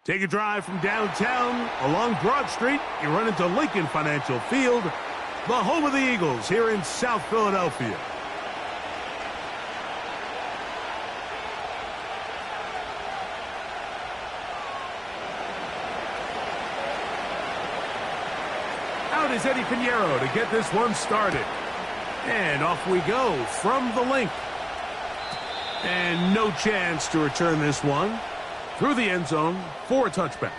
Take a drive from downtown along Broad Street. You run into Lincoln Financial Field, the home of the Eagles here in South Philadelphia. Out is Eddie Pinheiro to get this one started. And off we go from the link. And no chance to return this one through the end zone for a touchback.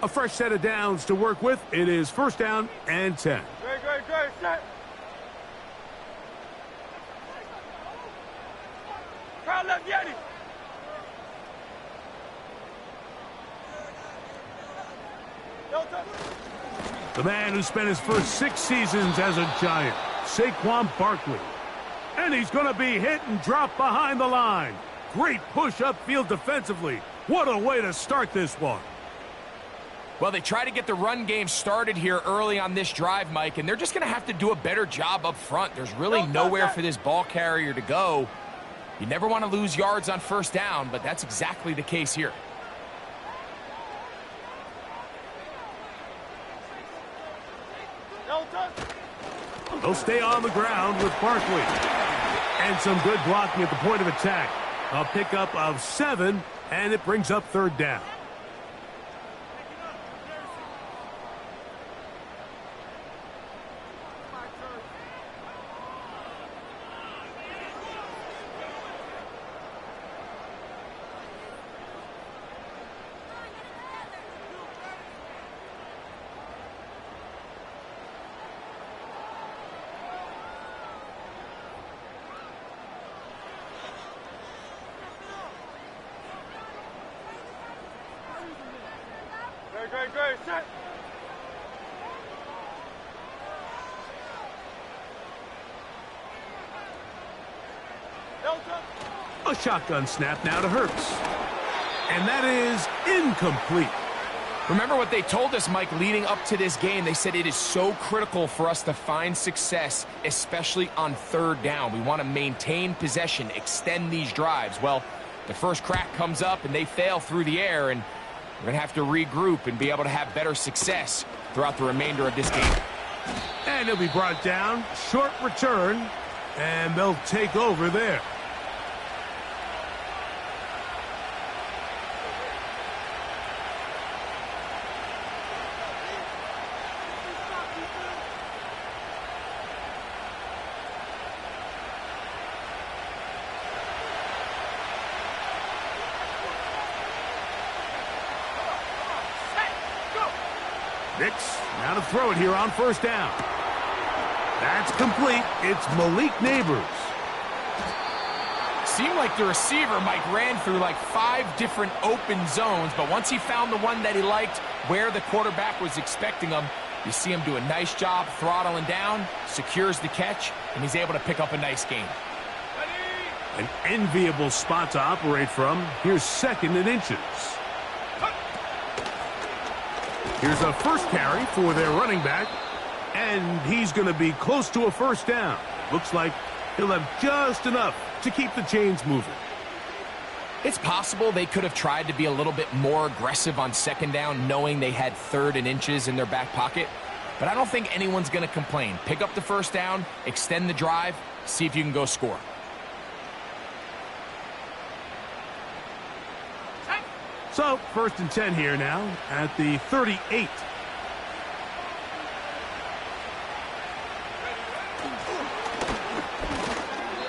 A fresh set of downs to work with. It is first down and 10. Great, set. Crowd left, Yeti. The man who spent his first 6 seasons as a Giant, Saquon Barkley. And he's going to be hit and dropped behind the line. Great push upfield defensively. What a way to start this one. Well, they try to get the run game started here early on this drive, Mike, and they're just going to have to do a better job up front. There's really nowhere for this ball carrier to go. You never want to lose yards on first down, but that's exactly the case here. They'll stay on the ground with Barkley. And some good blocking at the point of attack. A pickup of 7, and it brings up third down. Great, set. A shotgun snap now to Hurts. And that is incomplete. Remember what they told us, Mike, leading up to this game. They said it is so critical for us to find success, especially on third down. We want to maintain possession, extend these drives. Well, the first crack comes up and they fail through the air, and we're going to have to regroup and be able to have better success throughout the remainder of this game. And he'll be brought down. Short return. And they'll take over there. Nix, now to throw it here on first down. That's complete. It's Malik Neighbors. Seemed like the receiver, Mike, ran through like 5 different open zones, but once he found the one that he liked, where the quarterback was expecting him, you see him do a nice job throttling down, secures the catch, and he's able to pick up a nice gain. An enviable spot to operate from. Here's second and inches. Here's a first carry for their running back, and he's going to be close to a first down. Looks like he'll have just enough to keep the chains moving. It's possible they could have tried to be a little bit more aggressive on second down, knowing they had third and inches in their back pocket, but I don't think anyone's going to complain. Pick up the first down, extend the drive, see if you can go score. So, first and 10 here now at the 38.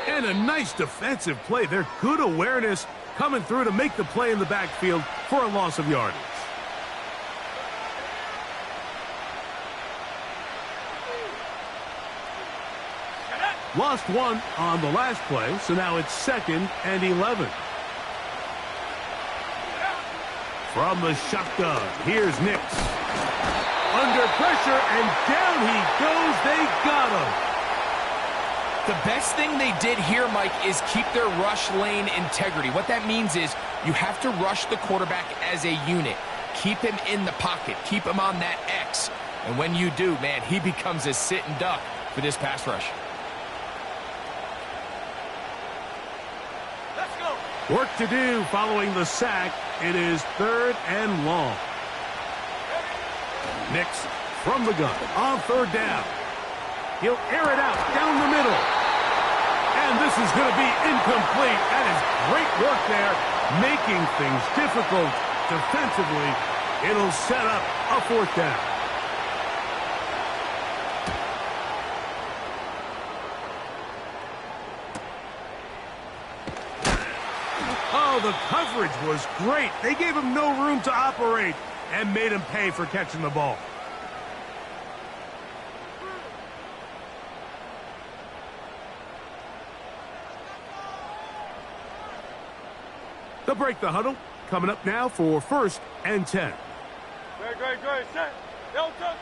And a nice defensive play. They're good awareness coming through to make the play in the backfield for a loss of yardage. Lost one on the last play, so now it's second and 11. From the shotgun, here's Nix. Under pressure, and down he goes. They got him. The best thing they did here, Mike, is keep their rush lane integrity. What that means is you have to rush the quarterback as a unit. Keep him in the pocket. Keep him on that X. And when you do, man, he becomes a sitting duck for this pass rush. Let's go. Work to do following the sack. It is 3rd and long. Nix from the gun on 3rd down. He'll air it out down the middle. And this is going to be incomplete. That is great work there, making things difficult defensively. It'll set up a 4th down. Oh, the coverage was great. They gave him no room to operate and made him pay for catching the ball. They'll break the huddle. Coming up now for 1st and 10. Great. Set. Don't touch.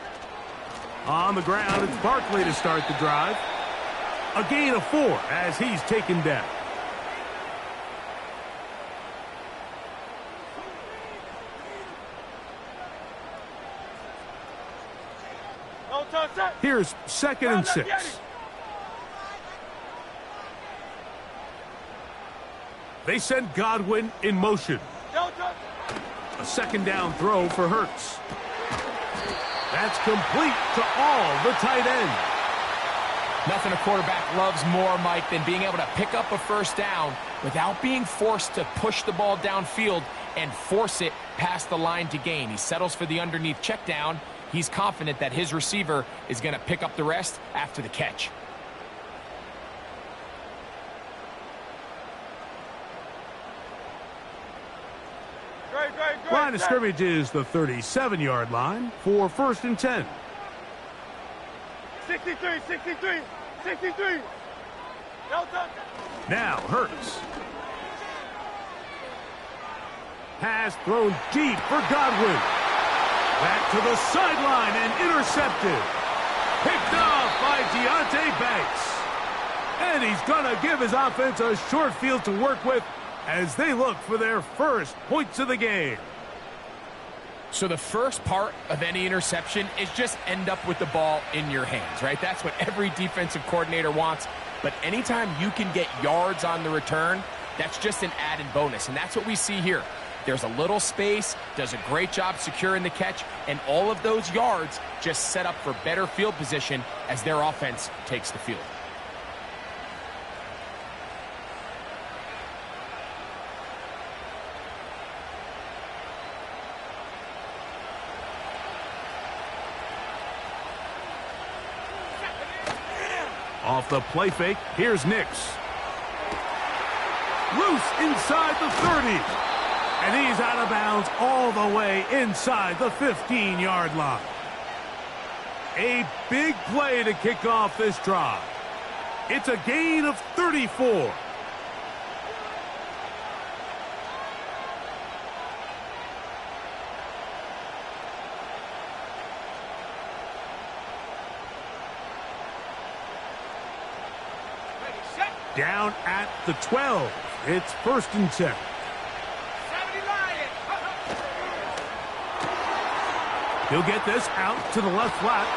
On the ground, it's Barkley to start the drive. A gain of 4 as he's taken down. Don't touch that. Here's 2nd and 6. They send Godwin in motion. Don't touch. A 2nd down throw for Hurts. That's complete to all the tight ends. Nothing a quarterback loves more, Mike, than being able to pick up a 1st down without being forced to push the ball downfield and force it past the line to gain. He settles for the underneath check down. He's confident that his receiver is going to pick up the rest after the catch. Great. Line of scrimmage is the 37-yard line for 1st and 10. 63. Don't touch. Now Hurts. Pass thrown deep for Godwin. Back to the sideline and intercepted. Picked off by Deonte Banks. And he's going to give his offense a short field to work with as they look for their 1st points of the game. So the first part of any interception is just end up with the ball in your hands, right? That's what every defensive coordinator wants. But anytime you can get yards on the return, that's just an added bonus. And that's what we see here. There's a little space, does a great job securing the catch, and all of those yards just set up for better field position as their offense takes the field. Off the play fake, here's Nix. Loose inside the 30. And he's out of bounds all the way inside the 15-yard line. A big play to kick off this drive. It's a gain of 34. Down at the 12. It's 1st and 10. He'll get this out to the left flat.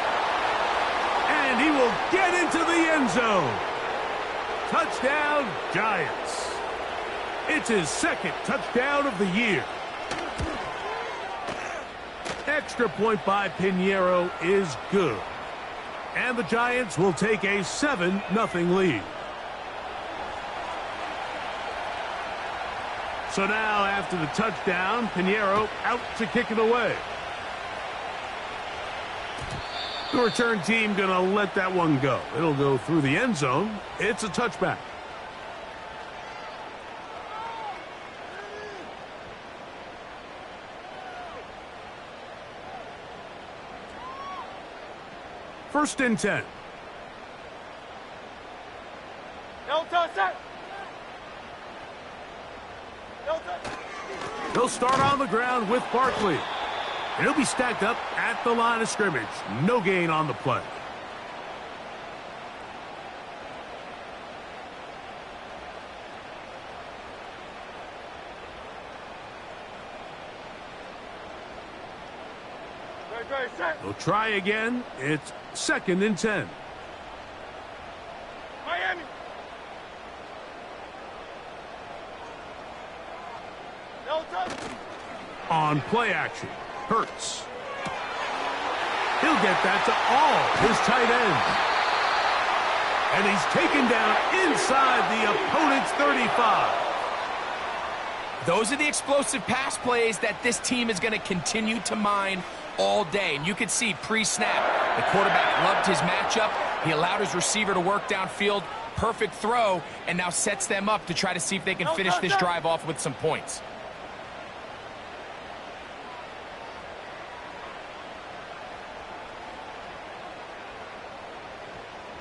And he will get into the end zone. Touchdown, Giants. It's his 2nd touchdown of the year. Extra point by Pinheiro is good. And the Giants will take a 7-0 lead. So now, after the touchdown, Pinheiro out to kick it away. The return team going to let that one go. It'll go through the end zone. It's a touchback. First and 10. Don't touch that. He'll start on the ground with Barkley. And he'll be stacked up at the line of scrimmage. No gain on the play. set. They'll try again. It's 2nd and 10. Miami. No touch. On play action, Hurts. He'll get that to all his tight ends. And he's taken down inside the opponent's 35. Those are the explosive pass plays that this team is going to continue to mine all day. And you can see pre-snap, the quarterback loved his matchup. He allowed his receiver to work downfield. Perfect throw, and now sets them up to try to see if they can finish this drive off with some points.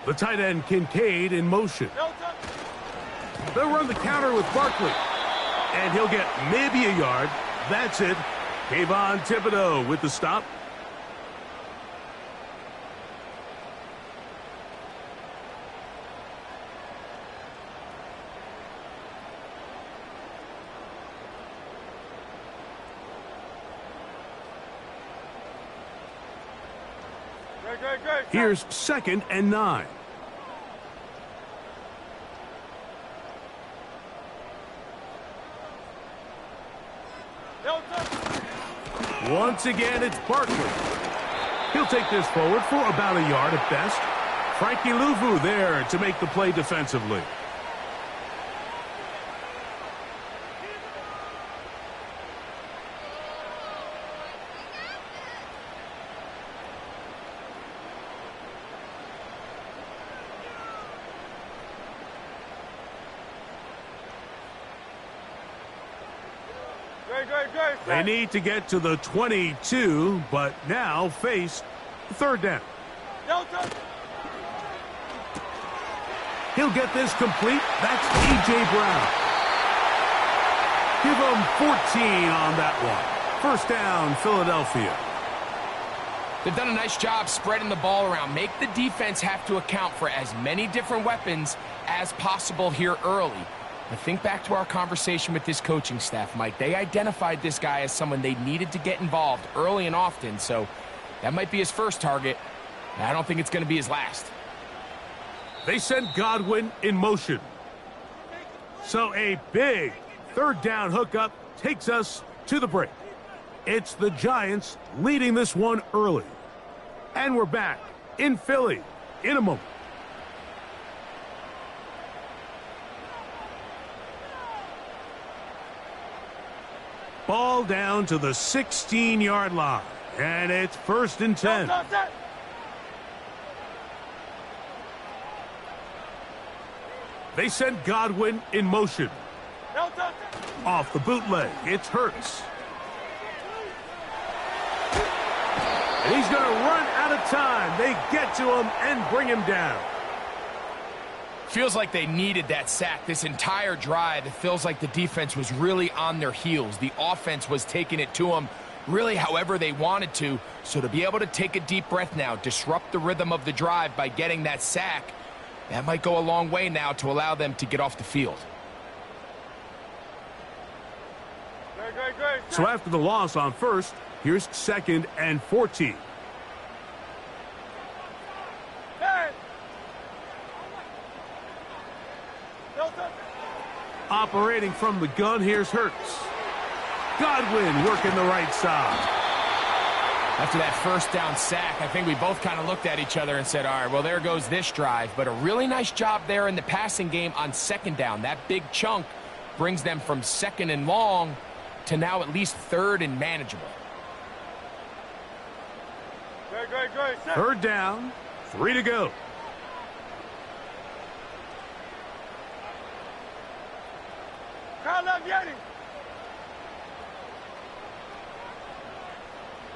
The tight end Kincaid in motion. They'll run the counter with Barkley. And he'll get maybe a yard. That's it. Kayvon Thibodeau with the stop. Great. Here's 2nd and 9. No touch. Once again, it's Barkley. He'll take this forward for about a yard at best. Frankie Louvu there to make the play defensively. Great. They need to get to the 22, but now face 3rd down. No touch. He'll get this complete. That's A.J. Brown. Give him 14 on that one. 1st down, Philadelphia. They've done a nice job spreading the ball around. Make the defense have to account for as many different weapons as possible here early. But think back to our conversation with this coaching staff, Mike. They identified this guy as someone they needed to get involved early and often, so that might be his first target. I don't think it's going to be his last. They sent Godwin in motion. So a big 3rd down hookup takes us to the break. It's the Giants leading this one early. And we're back in Philly in a moment. Ball down to the 16-yard line. And it's 1st and 10. They sent Godwin in motion. Off the bootleg, it's Hurts. And he's going to run out of time. They get to him and bring him down. Feels like they needed that sack this entire drive. It feels like the defense was really on their heels. The offense was taking it to them really however they wanted to. So to be able to take a deep breath now, disrupt the rhythm of the drive by getting that sack, that might go a long way now to allow them to get off the field. Great. So after the loss on 1st, here's 2nd and 14. Operating from the gun, here's Hurts. Godwin working the right side. After that 1st down sack, I think we both kind of looked at each other and said, all right, well, there goes this drive. But a really nice job there in the passing game on 2nd down. That big chunk brings them from 2nd and long to now at least 3rd and manageable. Great. 3rd down, 3 to go.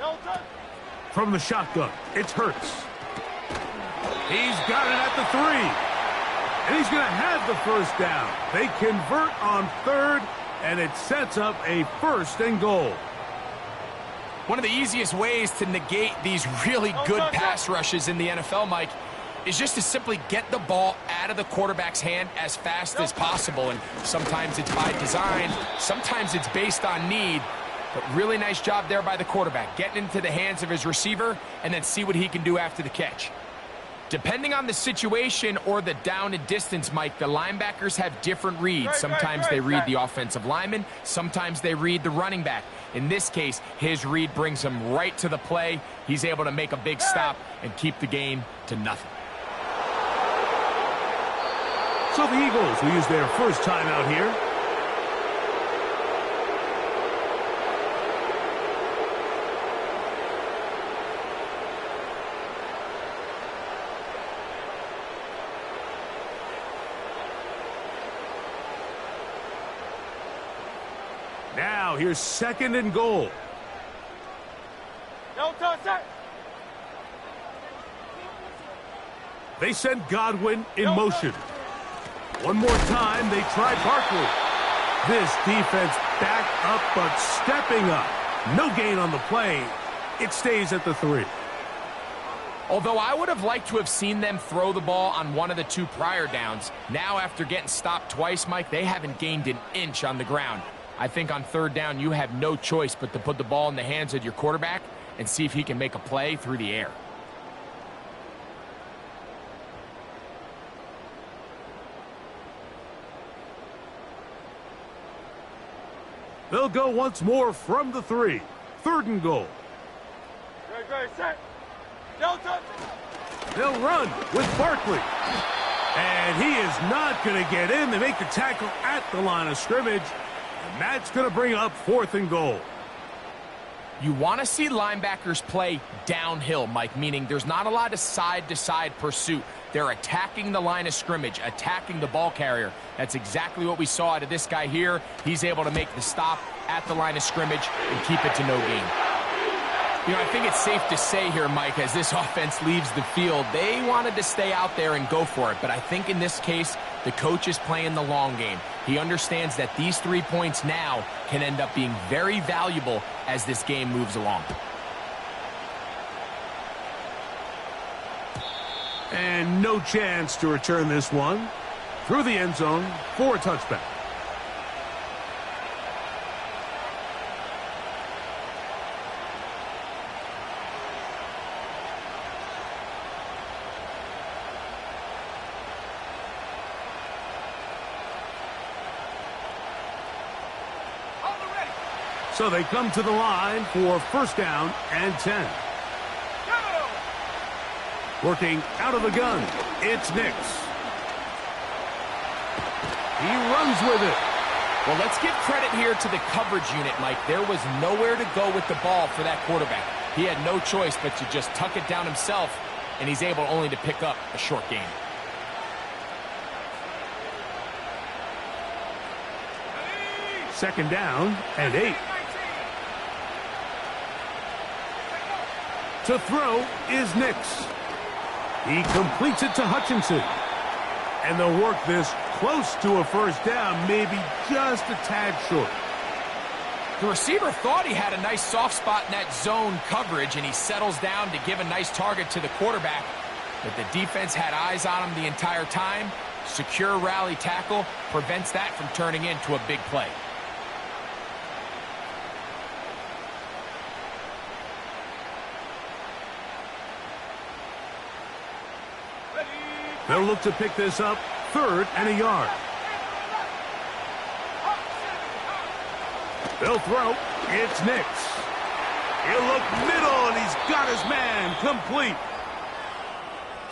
No touch. From the shotgun, it's Hurts. He's got it at the 3. And he's going to have the 1st down. They convert on 3rd, and it sets up a 1st and goal. One of the easiest ways to negate these really good pass rushes in the NFL, Mike, is just to simply get the ball out of the quarterback's hand as fast as possible. And sometimes it's by design, sometimes it's based on need. But really nice job there by the quarterback, getting into the hands of his receiver and then see what he can do after the catch. Depending on the situation or the down and distance, Mike, the linebackers have different reads. Sometimes they read the offensive lineman. Sometimes they read the running back. In this case, his read brings him right to the play. He's able to make a big stop and keep the game to nothing. So the Eagles will use their first timeout here. Now, here's 2nd and goal. They send Godwin in motion. One more time, they try Barkley. This defense back up, but stepping up. No gain on the play. It stays at the 3. Although I would have liked to have seen them throw the ball on one of the 2 prior downs, now after getting stopped twice, Mike, they haven't gained an inch on the ground. I think on 3rd down, you have no choice but to put the ball in the hands of your quarterback and see if he can make a play through the air. They'll go once more from the 3. 3rd and goal. Set. Delta. They'll run with Barkley. And he is not going to get in. They make the tackle at the line of scrimmage. And that's going to bring up 4th and goal. You want to see linebackers play downhill, Mike, meaning there's not a lot of side-to-side pursuit. They're attacking the line of scrimmage, attacking the ball carrier. That's exactly what we saw out of this guy here. He's able to make the stop at the line of scrimmage and keep it to no gain. You know, I think it's safe to say here, Mike, as this offense leaves the field, they wanted to stay out there and go for it. But I think in this case, the coach is playing the long game. He understands that these 3 points now can end up being very valuable as this game moves along. And no chance to return this one. Through the end zone for a touchback. So they come to the line for 1st down and 10. Working out of the gun, it's Nix. He runs with it. Well, let's give credit here to the coverage unit, Mike. There was nowhere to go with the ball for that quarterback. He had no choice but to just tuck it down himself, and he's able only to pick up a short gain. Second down and 8. To throw is Nix. He completes it to Hutchinson. And they'll work this close to a 1st down, maybe just a tad short. The receiver thought he had a nice soft spot in that zone coverage, and he settles down to give a nice target to the quarterback. But the defense had eyes on him the entire time. Secure rally tackle prevents that from turning into a big play. They'll look to pick this up 3rd and a yard. They'll throw. It's Nix. He'll look middle, and he's got his man complete.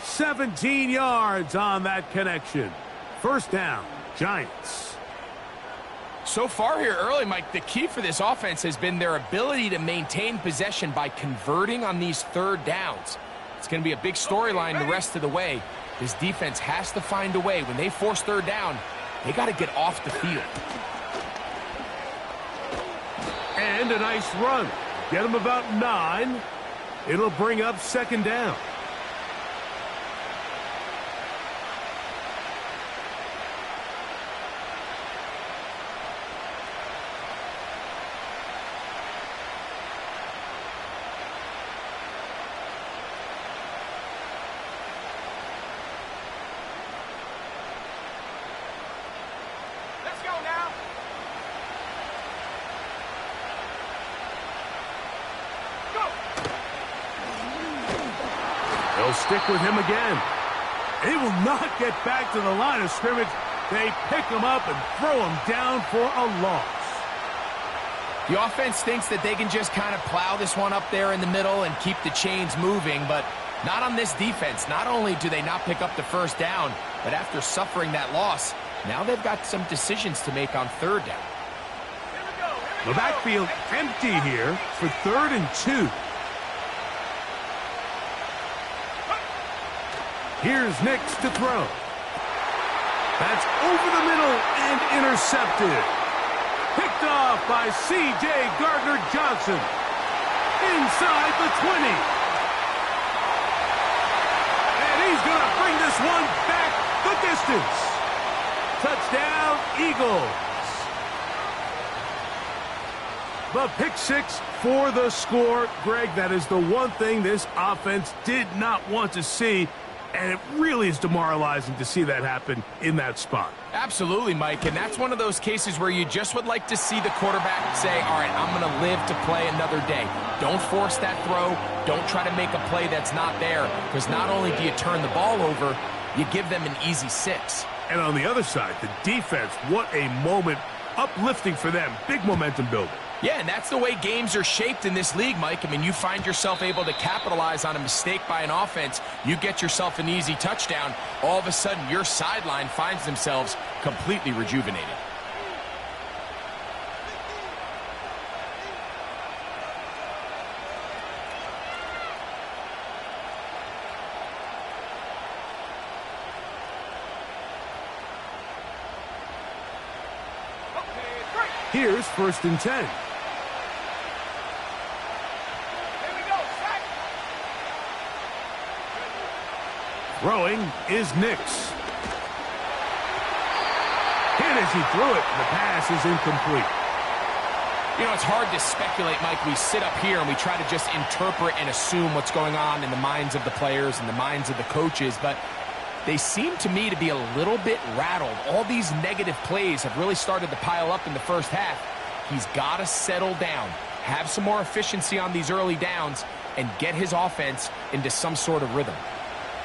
17 yards on that connection. 1st down, Giants. So far here early, Mike, the key for this offense has been their ability to maintain possession by converting on these 3rd downs. It's going to be a big storyline the rest of the way. This defense has to find a way. When they force 3rd down, they got to get off the field. And a nice run. Get him about 9. It'll bring up 2nd down. They'll stick with him again. He will not get back to the line of scrimmage. They pick him up and throw him down for a loss. The offense thinks that they can just kind of plow this one up there in the middle and keep the chains moving, but not on this defense. Not only do they not pick up the first down, but after suffering that loss, now they've got some decisions to make on third down. The backfield empty here for 3rd and 2. Here's Nix to throw. That's over the middle and intercepted. Picked off by C.J. Gardner-Johnson. Inside the 20. And he's going to bring this one back the distance. Touchdown, Eagles. The pick 6 for the score. Greg, that is the one thing this offense did not want to see. And it really is demoralizing to see that happen in that spot. Absolutely, Mike, and that's one of those cases where you just would like to see the quarterback say, all right, I'm going to live to play another day. Don't force that throw. Don't try to make a play that's not there, because not only do you turn the ball over, you give them an easy 6. And on the other side, the defense, what a moment, uplifting for them, big momentum building. Yeah, and that's the way games are shaped in this league, Mike. I mean, you find yourself able to capitalize on a mistake by an offense. You get yourself an easy touchdown. All of a sudden, your sideline finds themselves completely rejuvenated. Here's 1st and 10. Throwing is Nix. Hit as he threw it. The pass is incomplete. You know, it's hard to speculate, Mike. We sit up here and we try to just interpret and assume what's going on in the minds of the players and the minds of the coaches, but they seem to me to be a little bit rattled. All these negative plays have really started to pile up in the first half. He's got to settle down, have some more efficiency on these early downs, and get his offense into some sort of rhythm.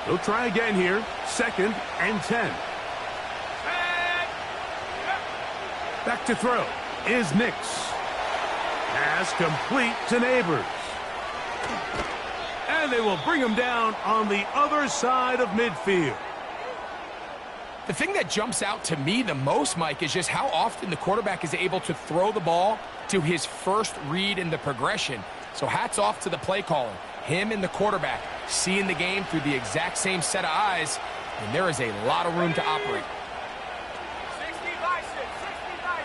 He'll try again here. 2nd and 10. Back to throw is Nix. Pass complete to Neighbors. And they will bring him down on the other side of midfield. The thing that jumps out to me the most, Mike, is just how often the quarterback is able to throw the ball to his first read in the progression. So hats off to the play caller. Him and the quarterback seeing the game through the exact same set of eyes, and there is a lot of room to operate. 60 by 6, 60 by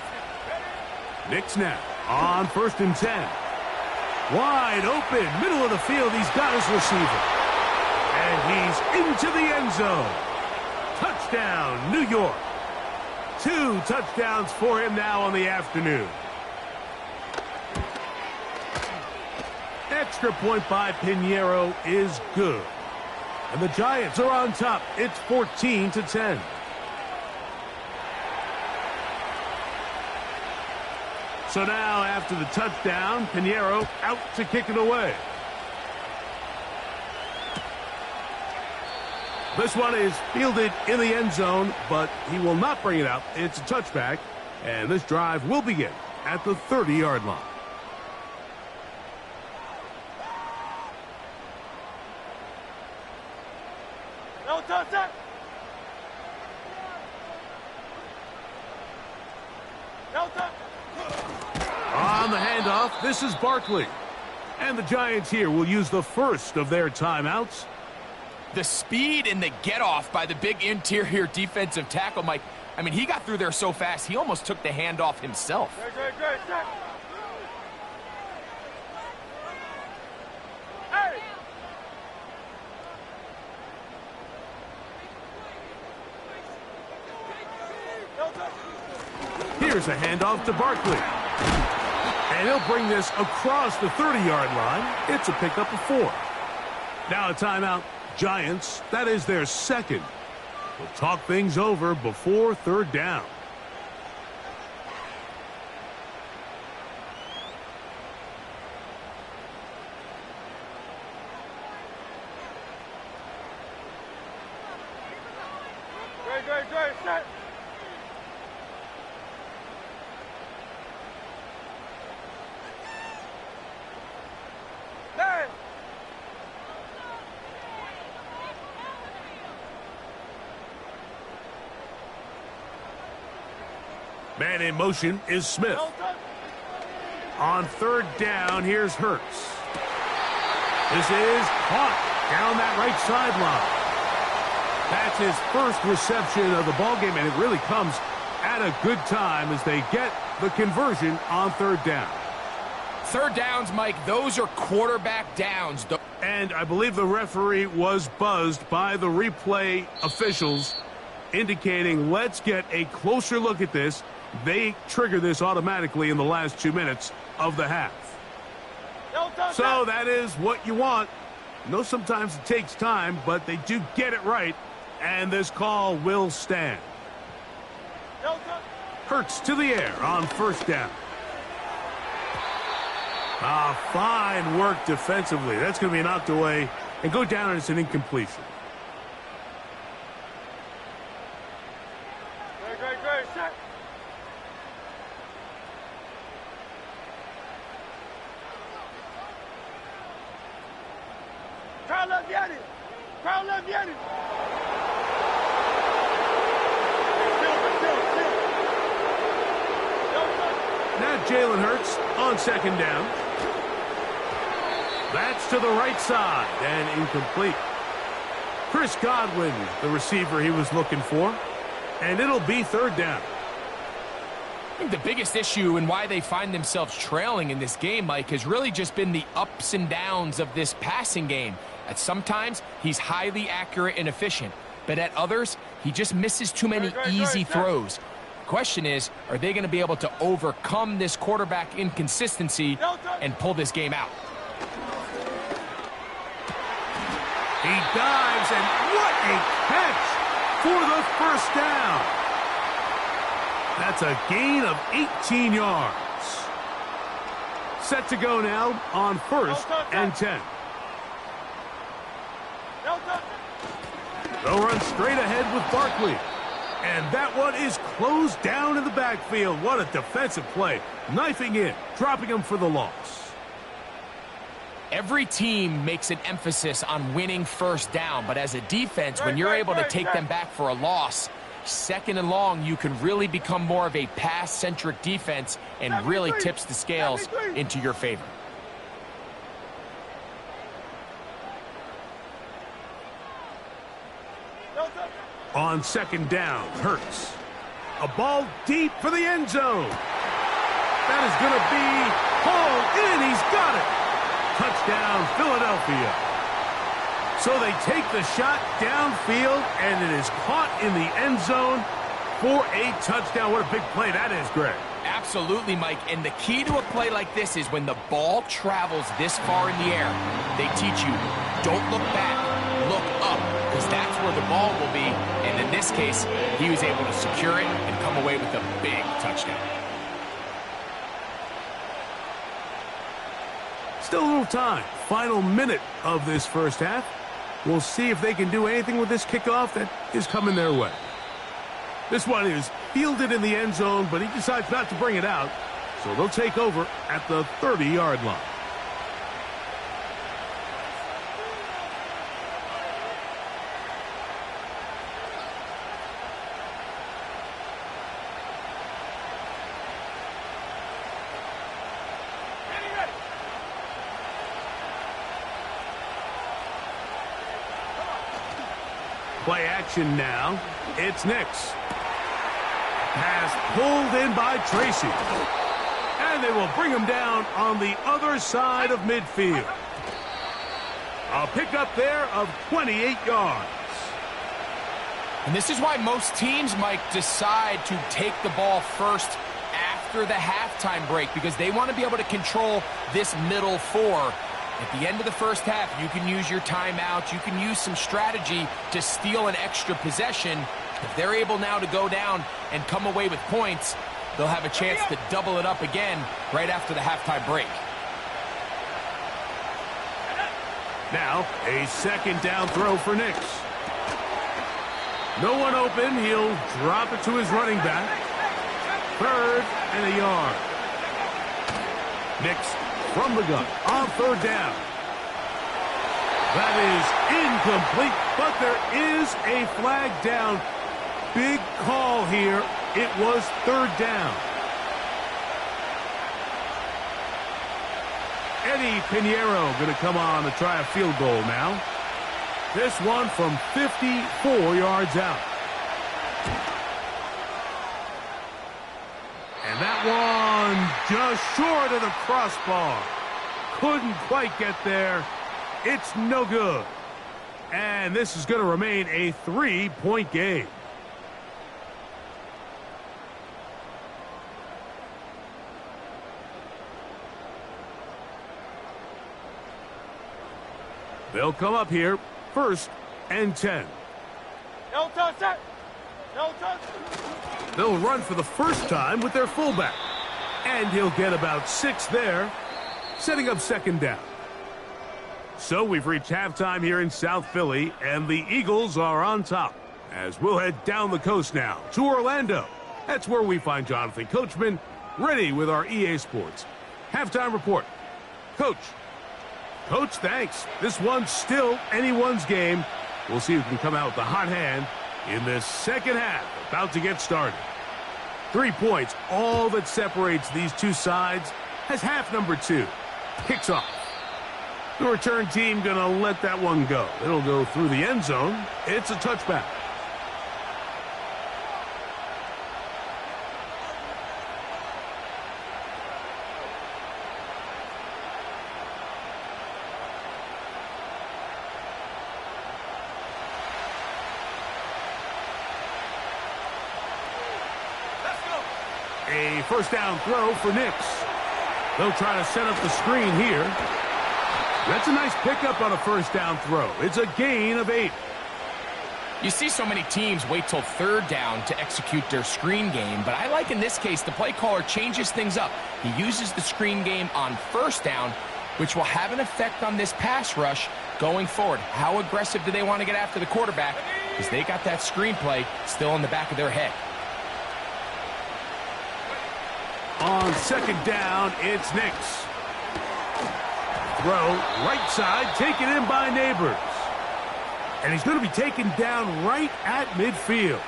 6. Nix now on 1st and 10. Wide open, middle of the field. He's got his receiver. And he's into the end zone. Touchdown, New York. 2 touchdowns for him now on the afternoon. Extra point by Pinheiro is good. And the Giants are on top. It's 14-10. So now, after the touchdown, Pinheiro out to kick it away. This one is fielded in the end zone, but he will not bring it out. It's a touchback, and this drive will begin at the 30-yard line. No touchdown. No touchdown. On the handoff, this is Barkley. And the Giants here will use the first of their timeouts. The speed and the get-off by the big interior defensive tackle, Mike. I mean, he got through there so fast, he almost took the handoff himself. Great. Hey! No touchdown. Here's a handoff to Barkley. And he'll bring this across the 30-yard line. It's a pickup of 4. Now a timeout. Giants, that is their second. We'll talk things over before third down. Great, set. Hey! Man in motion is Smith. No touch. On third down, here's Hurts. This is caught down that right sideline. That's his first reception of the ballgame, and it really comes at a good time as they get the conversion on third down. Third downs, Mike, those are quarterback downs. And I believe the referee was buzzed by the replay officials, indicating let's get a closer look at this. They trigger this automatically in the last 2 minutes of the half. No touch. So that is what you want. I know sometimes it takes time, but they do get it right, and this call will stand. No touch. Hurts to the air on first down. Fine work defensively. That's going to be knocked away and go down, and it's an incompletion. Great, set. Crowd left, get it. Crowd left, get it. Still. No touch. Now Jalen Hurts on second down. That's to the right side and incomplete. Chris Godwin, the receiver he was looking for. And it'll be third down. I think the biggest issue and why they find themselves trailing in this game, Mike, has really just been the ups and downs of this passing game. At sometimes, he's highly accurate and efficient, but at others, he just misses too many easy throws. The question is, are they going to be able to overcome this quarterback inconsistency and pull this game out? He dives, and what a catch for the first down. That's a gain of 18 yards. Set to go now on first and 10. No touch. They'll run straight ahead with Barkley. And that one is closed down in the backfield. What a defensive play. Knifing in, dropping him for the loss. Every team makes an emphasis on winning first down, but as a defense, when you're able to take them back for a loss, second and long, you can really become more of a pass-centric defense and really tips the scales into your favor. No touch. On second down, Hurts. A ball deep for the end zone. That is going to be hauled in. He's got it. Touchdown, Philadelphia. So they take the shot downfield, and it is caught in the end zone for a touchdown. What a big play that is, Greg. Absolutely, Mike. And the key to a play like this is when the ball travels this far in the air, they teach you, don't look back, look up, because that's where the ball will be. And in this case, he was able to secure it and come away with a big touchdown. Still a little time. Final minute of this first half. We'll see if they can do anything with this kickoff that is coming their way. This one is fielded in the end zone, but he decides not to bring it out. So they'll take over at the 30-yard line. Play action now. It's Nix. Pass pulled in by Tracy. And they will bring him down on the other side of midfield. A pickup there of 28 yards. And this is why most teams, Mike, decide to take the ball first after the halftime break, because they want to be able to control this middle four. At the end of the first half, you can use your timeout. You can use some strategy to steal an extra possession. If they're able now to go down and come away with points, they'll have a chance to double it up again right after the halftime break. Now, a second down throw for Nix. No one open. He'll drop it to his running back. 3rd and a yard. Nix from the gun on 3rd down. That is incomplete, but there is a flag down. Big call here. It was 3rd down. Eddie Pinheiro going to come on to try a field goal now. This one from 54 yards out. And that one just short of the crossbar. Couldn't quite get there. It's no good. And this is going to remain a 3-point game. They'll come up here, 1st and 10. No touch, set. No touch. They'll run for the first time with their fullback. And he'll get about 6 there, setting up 2nd down. So we've reached halftime here in South Philly, and the Eagles are on top. As we'll head down the coast now to Orlando. That's where we find Jonathan Coachman, ready with our EA Sports halftime report. Coach, thanks. This one's still anyone's game. We'll see who can come out with the hot hand in this second half, about to get started. 3 points, all that separates these two sides, as half number 2 kicks off. The return team going to let that one go. It'll go through the end zone. It's a touchback. A first down throw for Nix. They'll try to set up the screen here. That's a nice pickup on a first down throw. It's a gain of 8. You see so many teams wait till 3rd down to execute their screen game, but I like in this case the play caller changes things up. He uses the screen game on 1st down, which will have an effect on this pass rush going forward. How aggressive do they want to get after the quarterback? Because they got that screen play still in the back of their head. On 2nd down, it's Nix. Throw, right side, taken in by Neighbors. And he's going to be taken down right at midfield.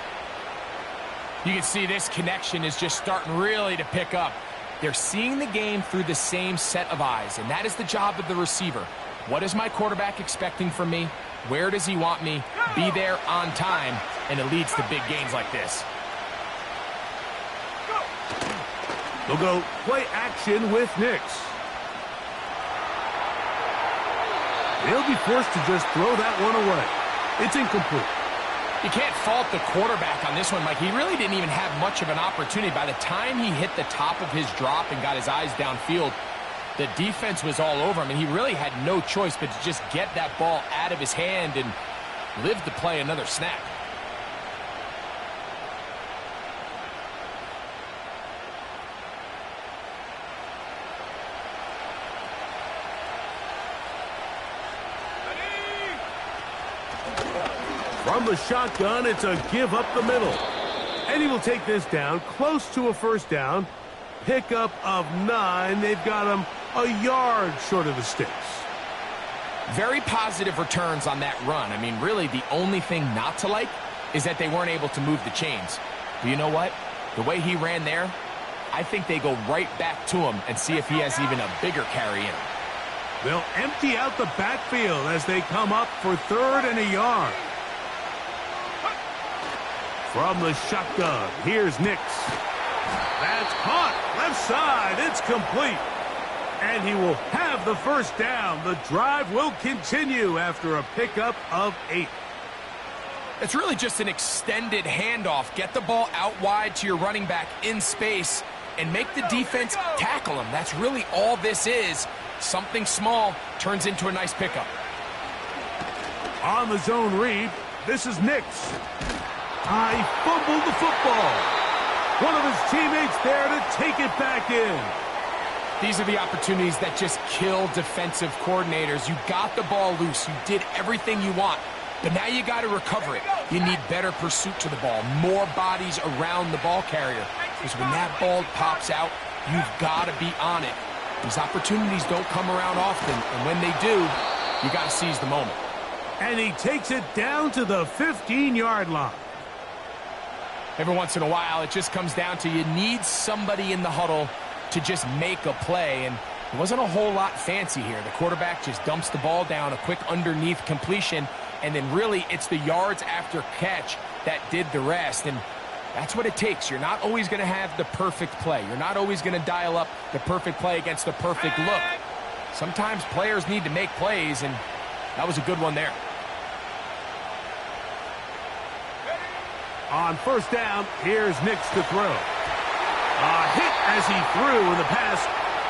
You can see this connection is just starting really to pick up. They're seeing the game through the same set of eyes, and that is the job of the receiver. What is my quarterback expecting from me? Where does he want me? Be there on time, and it leads to big gains like this. They'll go play action with Nix. He'll be forced to just throw that one away. It's incomplete. You can't fault the quarterback on this one, Mike. He really didn't even have much of an opportunity. By the time he hit the top of his drop and got his eyes downfield, the defense was all over him, and he really had no choice but to just get that ball out of his hand and live to play another snap. From the shotgun, it's a give up the middle. And he will take this down, close to a first down. Pickup of 9. They've got him a yard short of the sticks. Very positive returns on that run. I mean, really, the only thing not to like is that they weren't able to move the chains. But you know what? The way he ran there, I think they go right back to him and see if he has even a bigger carry in him. They'll empty out the backfield as they come up for 3rd and a yard. From the shotgun, here's Nix. That's caught. Left side, it's complete. And he will have the first down. The drive will continue after a pickup of 8. It's really just an extended handoff. Get the ball out wide to your running back in space and make the defense tackle him. That's really all this is. Something small turns into a nice pickup. On the zone read, this is Nix. He fumbled the football. One of his teammates there to take it back in. These are the opportunities that just kill defensive coordinators. You got the ball loose. You did everything you want. But now you got to recover it. You need better pursuit to the ball, more bodies around the ball carrier. Because when that ball pops out, you've got to be on it. These opportunities don't come around often, and when they do, you got to seize the moment. And he takes it down to the 15-yard line. Every once in a while, it just comes down to you need somebody in the huddle to just make a play, and it wasn't a whole lot fancy here. The quarterback just dumps the ball down, a quick underneath completion, and then really it's the yards after catch that did the rest, and that's what it takes. You're not always going to have the perfect play. You're not always going to dial up the perfect play against the perfect look. Sometimes players need to make plays, and that was a good one there. On first down, here's Nix to throw. A hit as he threw, and the pass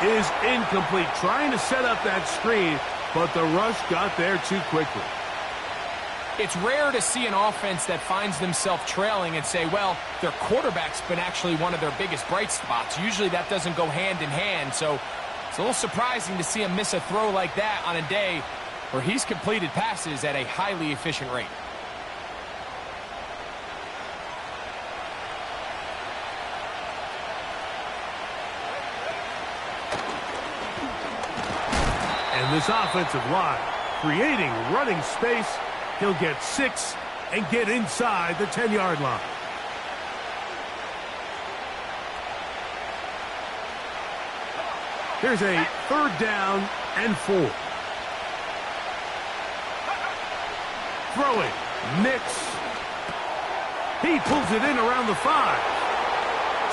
is incomplete. Trying to set up that screen, but the rush got there too quickly. It's rare to see an offense that finds themselves trailing and say, well, their quarterback's been actually one of their biggest bright spots. Usually that doesn't go hand in hand, so it's a little surprising to see him miss a throw like that on a day where he's completed passes at a highly efficient rate. And this offensive line creating running space. He'll get 6 and get inside the 10-yard line. Here's a third down and 4. Throwing. Nix. He pulls it in around the 5.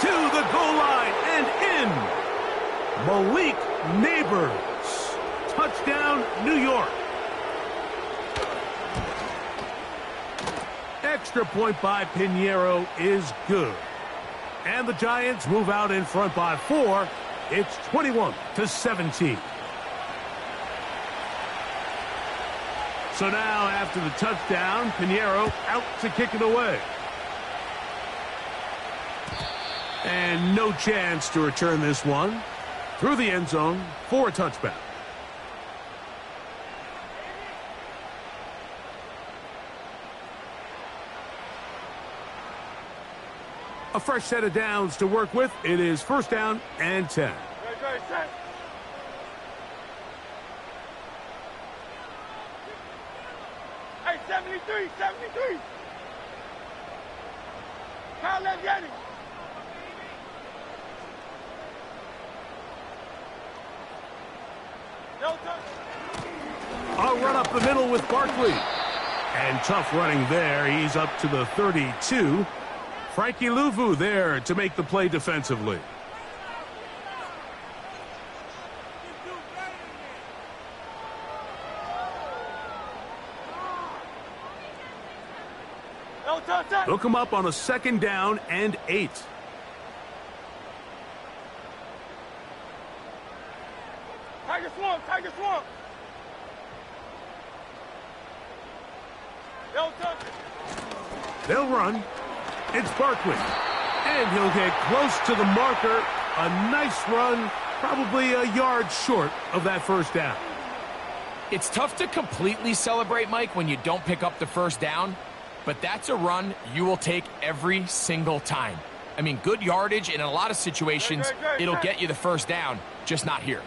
To the goal line and in. Malik Neighbors. Touchdown, New York. Extra point by Pinheiro is good. And the Giants move out in front by 4. It's 21-17. So now, after the touchdown, Pinheiro out to kick it away. And no chance to return this one. Through the end zone for a touchback. A fresh set of downs to work with. It is first down and 10. Hey, 73, 73. Kyle, let's get it. No touch. A run up the middle with Barkley. And tough running there. He's up to the 32. Frankie Louvu there to make the play defensively. Look him up on a second down and 8. Tiger Swamp, Tiger Swamp. No touch. They'll run. It's Barkley. And he'll get close to the marker. A nice run, probably a yard short of that first down. It's tough to completely celebrate, Mike, when you don't pick up the first down, but that's a run you will take every single time. I mean, good yardage, and in a lot of situations, it'll get you the first down, just not here.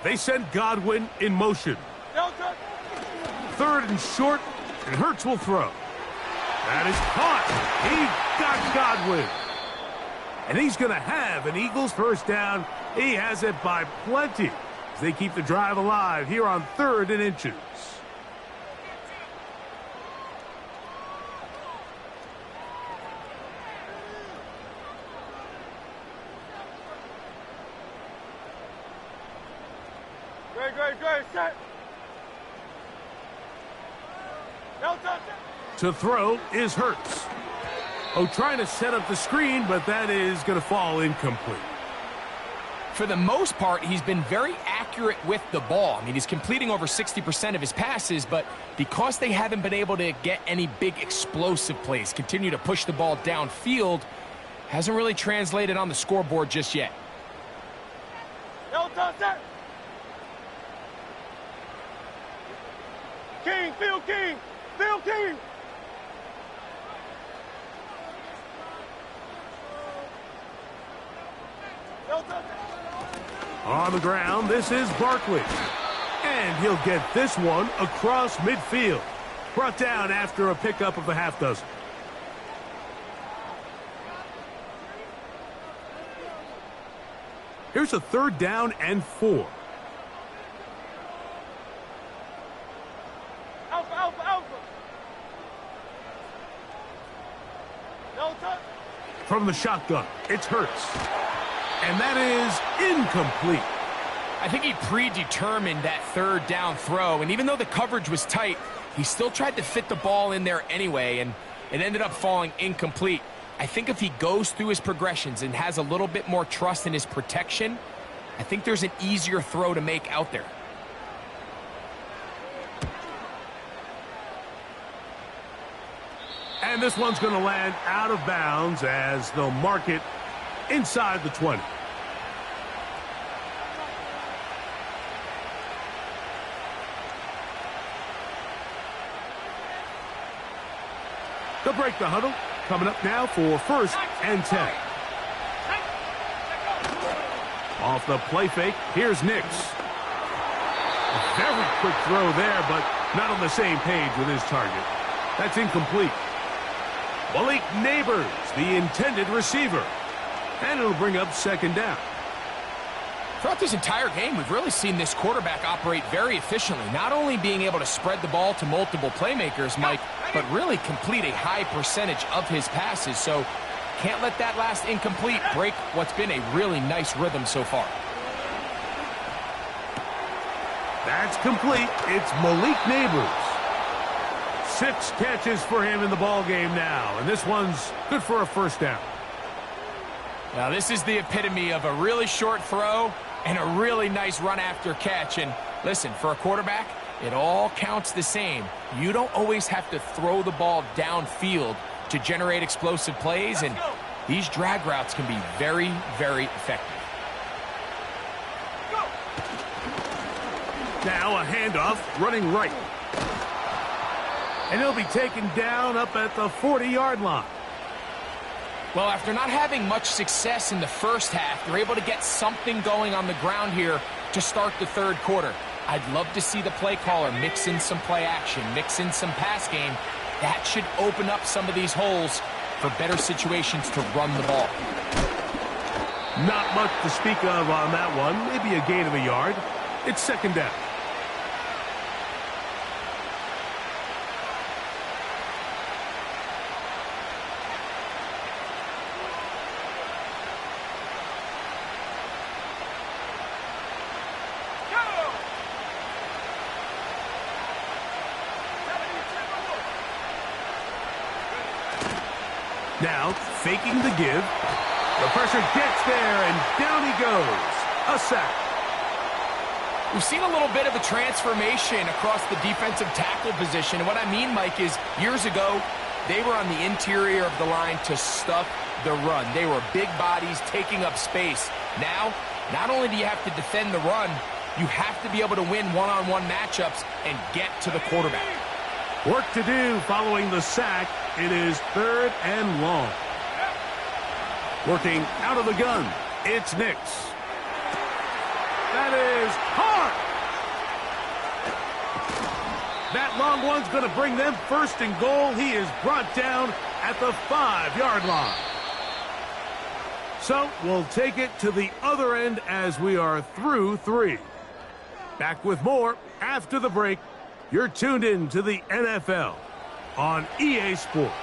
They send Godwin in motion. No touch. Third and short, and Hurts will throw. That is caught. He got Godwin. And he's going to have an Eagles first down. He has it by plenty as they keep the drive alive here on 3rd and inches. Great, set. No touch. To throw is Hurts. Oh, trying to set up the screen, but that is going to fall incomplete. For the most part, he's been very accurate with the ball. I mean, he's completing over 60% of his passes, but because they haven't been able to get any big explosive plays, continue to push the ball downfield, hasn't really translated on the scoreboard just yet. No touch, sir. King, Field King, Field King. No touchdown. On the ground, this is Barkley. And he'll get this one across midfield. Brought down after a pickup of a half dozen. Here's a 3rd down and 4. Alpha, Alpha, Alpha. No touch. From the shotgun, it's Hurts. And that is incomplete. I think he predetermined that 3rd down throw, and even though the coverage was tight, he still tried to fit the ball in there anyway, and it ended up falling incomplete. I think if he goes through his progressions and has a little bit more trust in his protection, I think there's an easier throw to make out there. And this one's going to land out of bounds as they'll mark it inside the 20. They'll break the huddle. Coming up now for 1st and 10. Off the play fake, here's Nix. A very quick throw there, but not on the same page with his target. That's incomplete. Malik Neighbors, the intended receiver. And it'll bring up 2nd down. Throughout this entire game, we've really seen this quarterback operate very efficiently, not only being able to spread the ball to multiple playmakers, Mike, but really complete a high percentage of his passes. So can't let that last incomplete break what's been a really nice rhythm so far. That's complete. It's Malik Neighbors. 6 catches for him in the ball game now, and this one's good for a 1st down. Now this is the epitome of a really short throw and a really nice run after catch. And listen, for a quarterback, it all counts the same. You don't always have to throw the ball downfield to generate explosive plays, and these drag routes can be very, very effective. Now a handoff running right. And he'll be taken down up at the 40-yard line. Well, after not having much success in the first half, they're able to get something going on the ground here to start the 3rd quarter. I'd love to see the play caller mix in some play action, mix in some pass game. That should open up some of these holes for better situations to run the ball. Not much to speak of on that one. Maybe a gain of a yard. It's 2nd down. Now, faking the give. The pressure gets there, and down he goes. A sack. We've seen a little bit of a transformation across the defensive tackle position. And what I mean, Mike, is years ago, they were on the interior of the line to stuff the run. They were big bodies taking up space. Now, not only do you have to defend the run, you have to be able to win one-on-one matchups and get to the quarterback. Work to do following the sack. It is 3rd and long. Working out of the gun, it's Nix. That is hard. That long one's going to bring them 1st and goal. He is brought down at the 5-yard line. So we'll take it to the other end as we are through 3. Back with more after the break. You're tuned in to the NFL on EA Sports.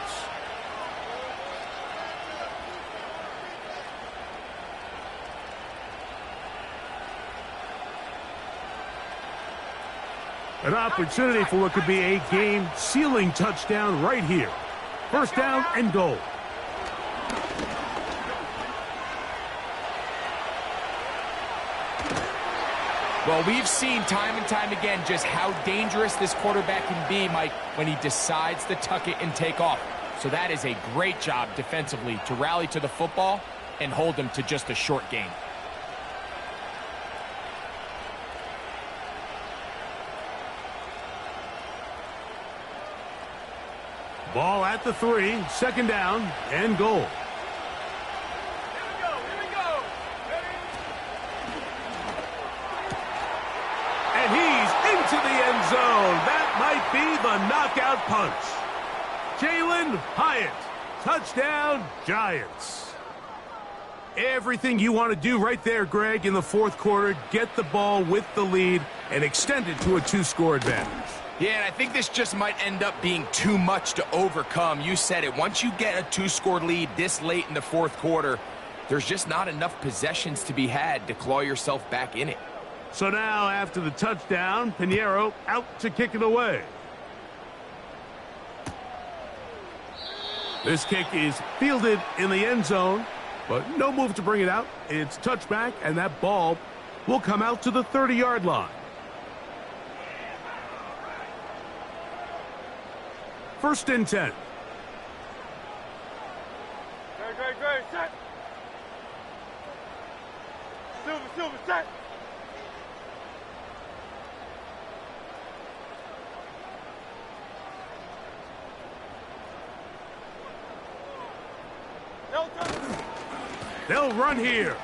An opportunity for what could be a game-sealing touchdown right here. 1st down and goal. Well, we've seen time and time again just how dangerous this quarterback can be, Mike, when he decides to tuck it and take off. So that is a great job defensively to rally to the football and hold him to just a short gain. Ball at the 3, 2nd down, and goal. And he's into the end zone. That might be the knockout punch. Jalen Hyatt, touchdown, Giants. Everything you want to do right there, Greg, in the 4th quarter, get the ball with the lead and extend it to a 2-score advantage. Yeah, and I think this just might end up being too much to overcome. You said it. Once you get a 2-score lead this late in the 4th quarter, there's just not enough possessions to be had to claw yourself back in it. So now, after the touchdown, Pinheiro out to kick it away. This kick is fielded in the end zone, but no move to bring it out. It's touchback, and that ball will come out to the 30-yard line. First and 10. Great, set. Silver, set. They'll run here.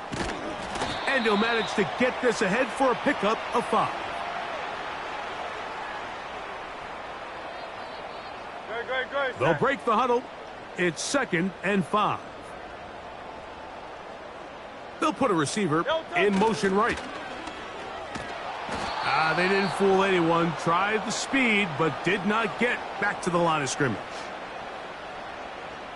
And he'll manage to get this ahead for a pickup of 5. Great. They'll break the huddle. It's 2nd and 5. They'll put a receiver in motion right. They didn't fool anyone. Tried the speed, but did not get back to the line of scrimmage.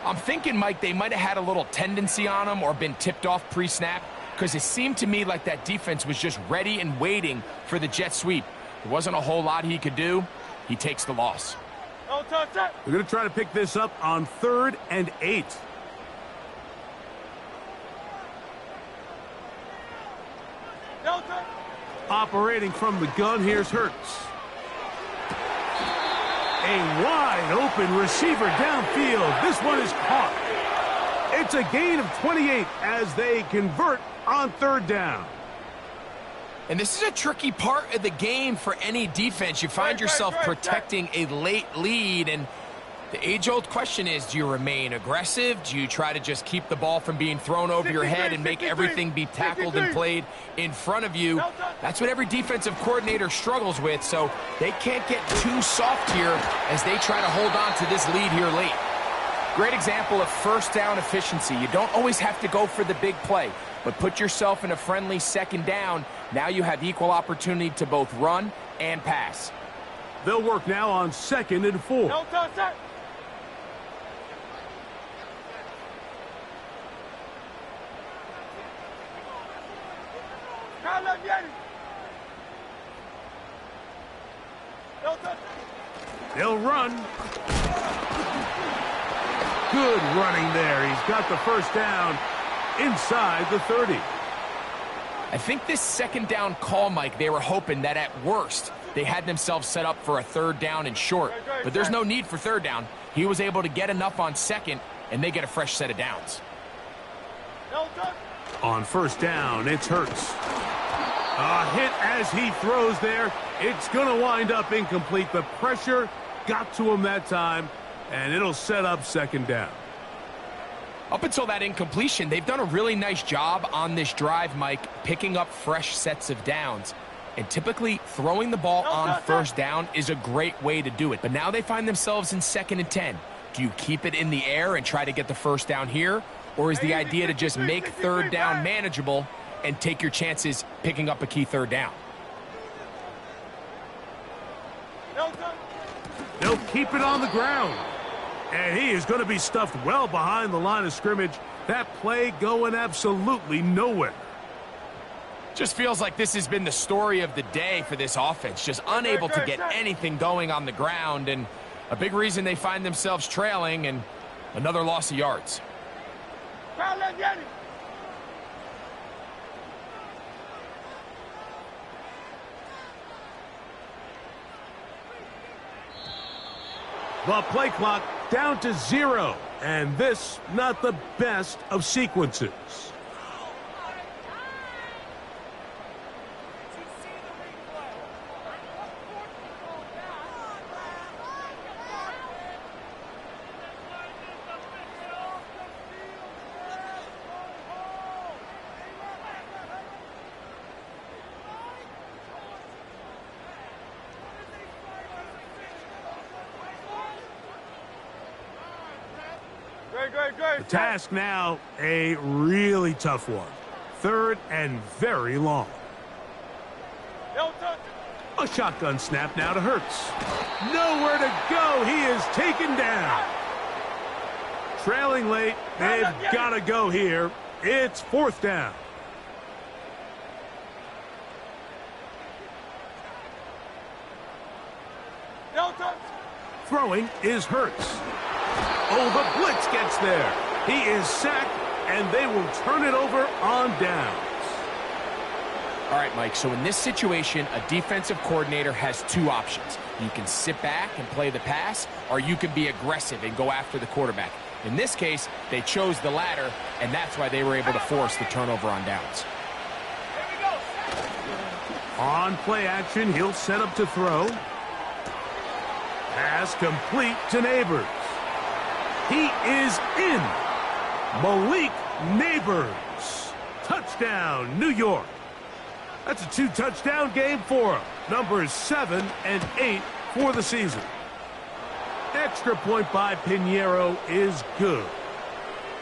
I'm thinking, Mike, they might have had a little tendency on him or been tipped off pre-snap, because it seemed to me like that defense was just ready and waiting for the jet sweep. There wasn't a whole lot he could do. He takes the loss. They're going to try to pick this up on 3rd and 8. Operating from the gun, here's Hurts. A wide open receiver downfield. This one is caught. It's a gain of 28 as they convert on 3rd down. And this is a tricky part of the game for any defense. You find yourself protecting a late lead, and the age-old question is, do you remain aggressive? Do you try to just keep the ball from being thrown over your head and make everything be tackled and played in front of you? That's what every defensive coordinator struggles with, so they can't get too soft here as they try to hold on to this lead here late. Great example of 1st down efficiency. You don't always have to go for the big play, but put yourself in a friendly 2nd down. Now you have equal opportunity to both run and pass. They'll work now on 2nd and 4. They'll run. Good running there. He's got the 1st down inside the 30. I think this 2nd down call, Mike, they were hoping that at worst they had themselves set up for a 3rd down and short. But there's no need for 3rd down. He was able to get enough on 2nd, and they get a fresh set of downs. On 1st down, it's Hurts. A hit as he throws there. It's going to wind up incomplete. The pressure got to him that time, and it'll set up 2nd down. Up until that incompletion, they've done a really nice job on this drive, Mike, picking up fresh sets of downs. And typically, throwing the ball on 1st down is a great way to do it. But now they find themselves in 2nd and 10. Do you keep it in the air and try to get the 1st down here? Or is the idea to just make 3rd down manageable and take your chances picking up a key 3rd down? They'll keep it on the ground. And he is going to be stuffed well behind the line of scrimmage. That play going absolutely nowhere. Just feels like this has been the story of the day for this offense. Just unable to get anything going on the ground. And a big reason they find themselves trailing, and another loss of yards. The play clock down to 0, and this not the best of sequences. The task now, a really tough one. 3rd and very long. A shotgun snap now to Hurts. Nowhere to go. He is taken down. Trailing late. They've got to go here. It's 4th down. Throwing is Hurts. Oh, the blitz gets there. He is sacked, and they will turn it over on downs. All right, Mike, so in this situation, a defensive coordinator has 2 options. You can sit back and play the pass, or you can be aggressive and go after the quarterback. In this case, they chose the latter, and that's why they were able to force the turnover on downs. On play action, he'll set up to throw. Pass complete to Neighbors. He is in. Malik Neighbors. Touchdown, New York. That's a 2-touchdown game for him. Numbers 7 and 8 for the season. Extra point by Pinheiro is good.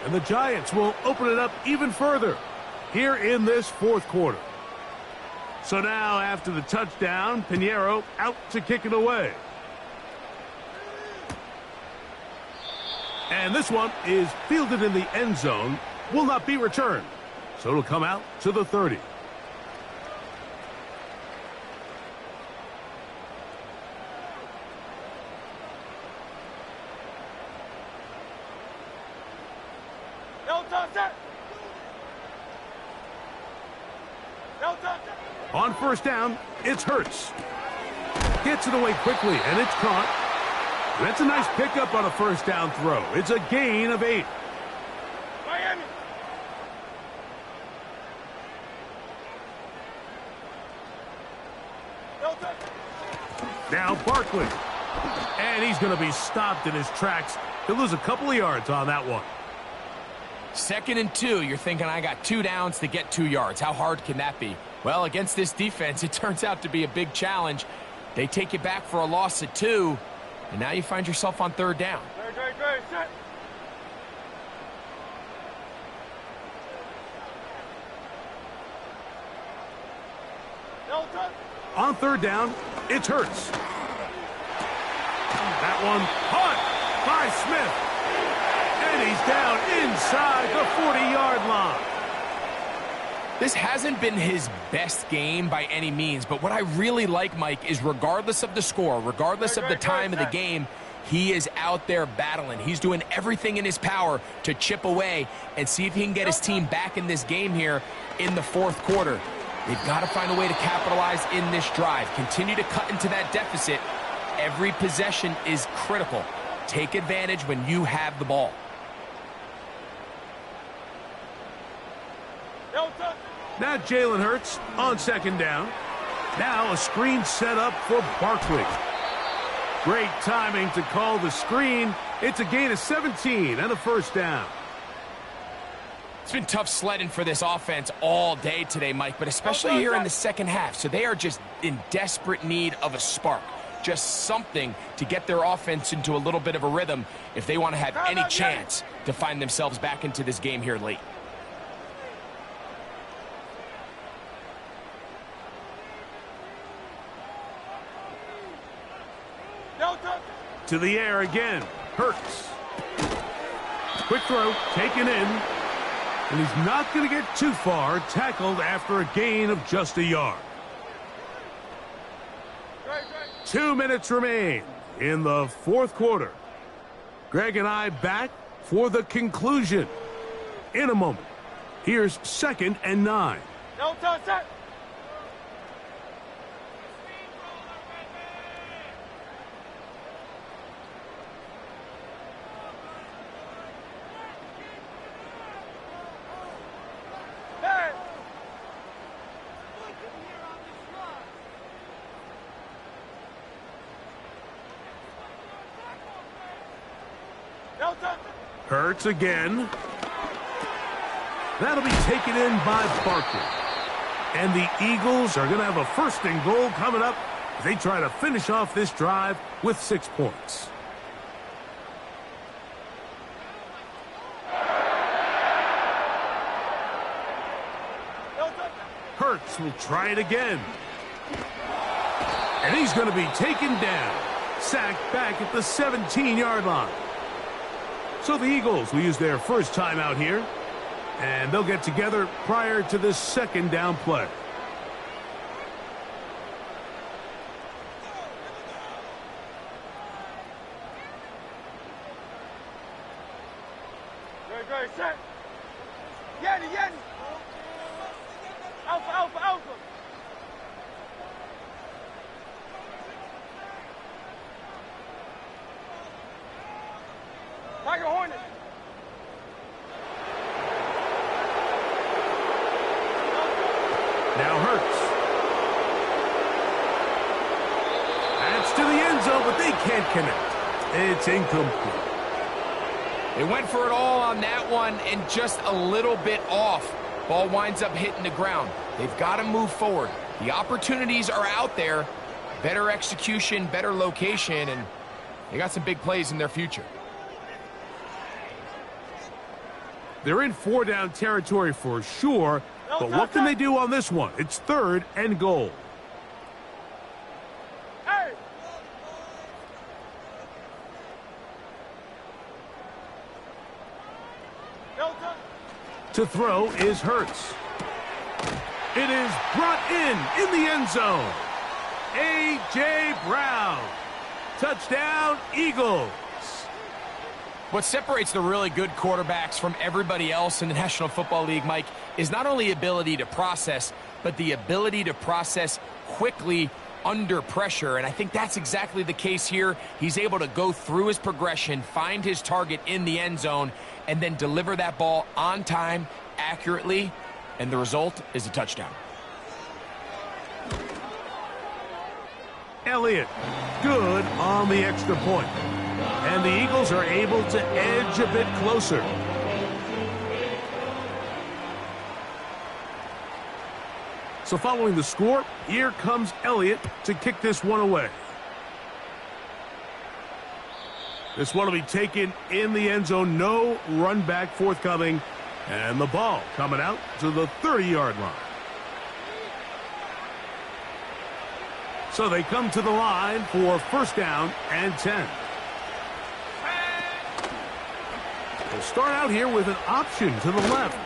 And the Giants will open it up even further here in this 4th quarter. So now after the touchdown, Pinheiro out to kick it away. And this one is fielded in the end zone, will not be returned. So it'll come out to the 30. On 1st down, it's Hurts. Gets it away quickly, and it's caught. That's a nice pickup on a 1st down throw. It's a gain of 8. Miami. Now Barkley. And he's going to be stopped in his tracks. He'll lose a couple of yards on that one. 2nd and 2, you're thinking, I got 2 downs to get 2 yards. How hard can that be? Well, against this defense, it turns out to be a big challenge. They take you back for a loss at 2, and now you find yourself on 3rd down. Set. On 3rd down, it's Hurts. That one caught by Smith. And he's down inside the 40-yard line. This hasn't been his best game by any means, but what I really like, Mike, is regardless of the score, regardless of the time of the game, he is out there battling. He's doing everything in his power to chip away and see if he can get his team back in this game here in the 4th quarter. They've got to find a way to capitalize in this drive. Continue to cut into that deficit. Every possession is critical. Take advantage when you have the ball. Now Jalen Hurts on 2nd down. Now a screen set up for Barkley. Great timing to call the screen. It's a gain of 17 and a 1st down. It's been tough sledding for this offense all day today, Mike, but especially here in the 2nd half. So they are just in desperate need of a spark. Just something to get their offense into a little bit of a rhythm if they want to have any chance to find themselves back into this game here late. To the air again. Hurts. Quick throw, taken in. And he's not going to get too far. Tackled after a gain of just a yard. 2 minutes remain in the 4th quarter. Greg and I back for the conclusion in a moment. Here's 2nd and 9. Set. Hurts again. That'll be taken in by Barkley. And the Eagles are going to have a 1st and goal coming up as they try to finish off this drive with 6 points. Hurts will try it again. And he's going to be taken down. Sacked back at the 17-yard line. So the Eagles will use their first timeout here. And they'll get together prior to this second down play. Good, set. Yanni. Alpha. Tiger Hornet. Now Hurts. That's to the end zone, but they can't connect. It's incomplete. They went for it all on that one and just a little bit off. Ball winds up hitting the ground. They've got to move forward. The opportunities are out there. Better execution, better location, and they got some big plays in their future. They're in 4-down territory for sure, but what can they do on this one? It's 3rd and goal. Hey! To throw is Hurts. It is brought in the end zone. A.J. Brown. Touchdown, Eagles. What separates the really good quarterbacks from everybody else in the National Football League, Mike, is not only ability to process, but the ability to process quickly under pressure. And I think that's exactly the case here. He's able to go through his progression, find his target in the end zone, and then deliver that ball on time, accurately, and the result is a touchdown. Elliott, good on the extra point. And the Eagles are able to edge a bit closer. So following the score, here comes Elliott to kick this one away. This one will be taken in the end zone. No run back forthcoming. And the ball coming out to the 30-yard line. So they come to the line for 1st down and 10. They'll start out here with an option to the left.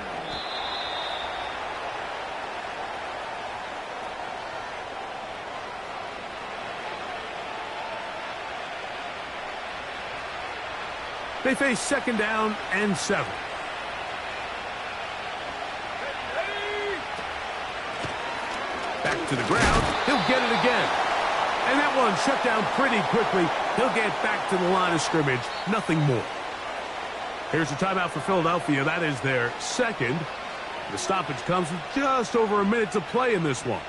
They face 2nd down and 7. Back to the ground. He'll get it again. And that one shut down pretty quickly. He'll get back to the line of scrimmage. Nothing more. Here's a timeout for Philadelphia. That is their 2nd. The stoppage comes with just over a minute to play in this one.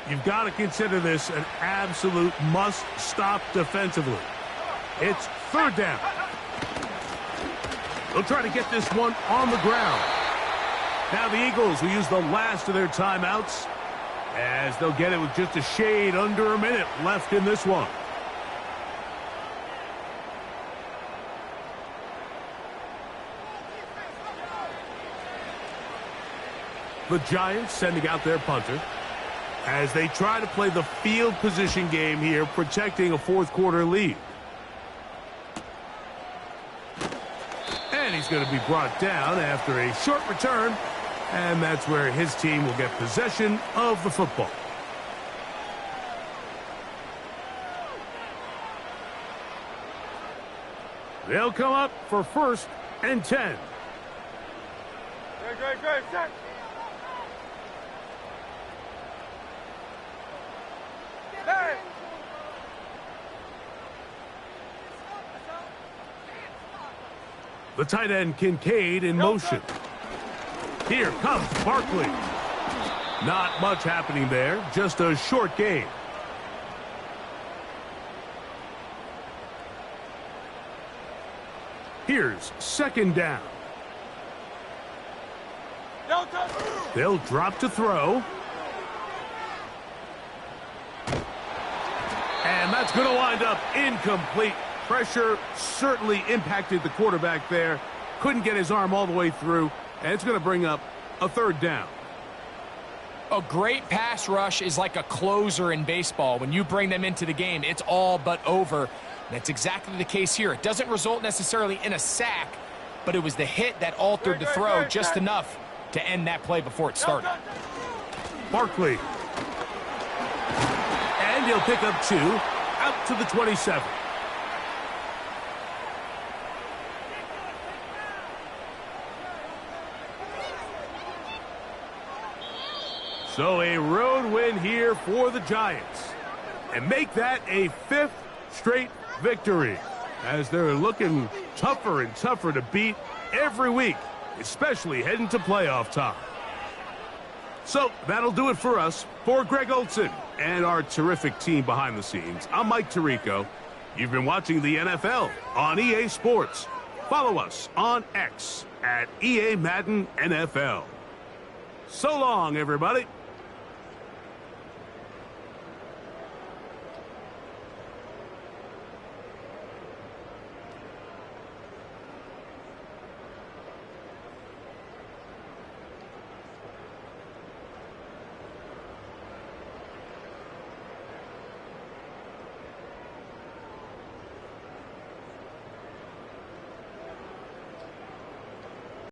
You've got to consider this an absolute must-stop defensively. It's 3rd down. They'll try to get this one on the ground. Now the Eagles will use the last of their timeouts as they'll get it with just a shade under a minute left in this one. The Giants sending out their punter as they try to play the field position game here, protecting a 4th quarter lead. And he's going to be brought down after a short return, and that's where his team will get possession of the football. They'll come up for 1st and 10. Good, set. Hey! The tight end Kincaid in motion. Here comes Barkley. Not much happening there, just a short gain. Here's 2nd down. Delta. They'll drop to throw. And that's going to wind up incomplete. Pressure certainly impacted the quarterback there. Couldn't get his arm all the way through, and it's going to bring up a third down. A great pass rush is like a closer in baseball. When you bring them into the game, it's all but over. That's exactly the case here. It doesn't result necessarily in a sack, but it was the hit that altered the throw just enough to end that play before it started. Barkley. And he'll pick up 2 out to the 27. So a road win here for the Giants. And make that a 5th straight victory, as they're looking tougher and tougher to beat every week, especially heading to playoff time. So that'll do it for us. For Greg Olson and our terrific team behind the scenes, I'm Mike Tirico. You've been watching the NFL on EA Sports. Follow us on X at EA Madden NFL. So long, everybody.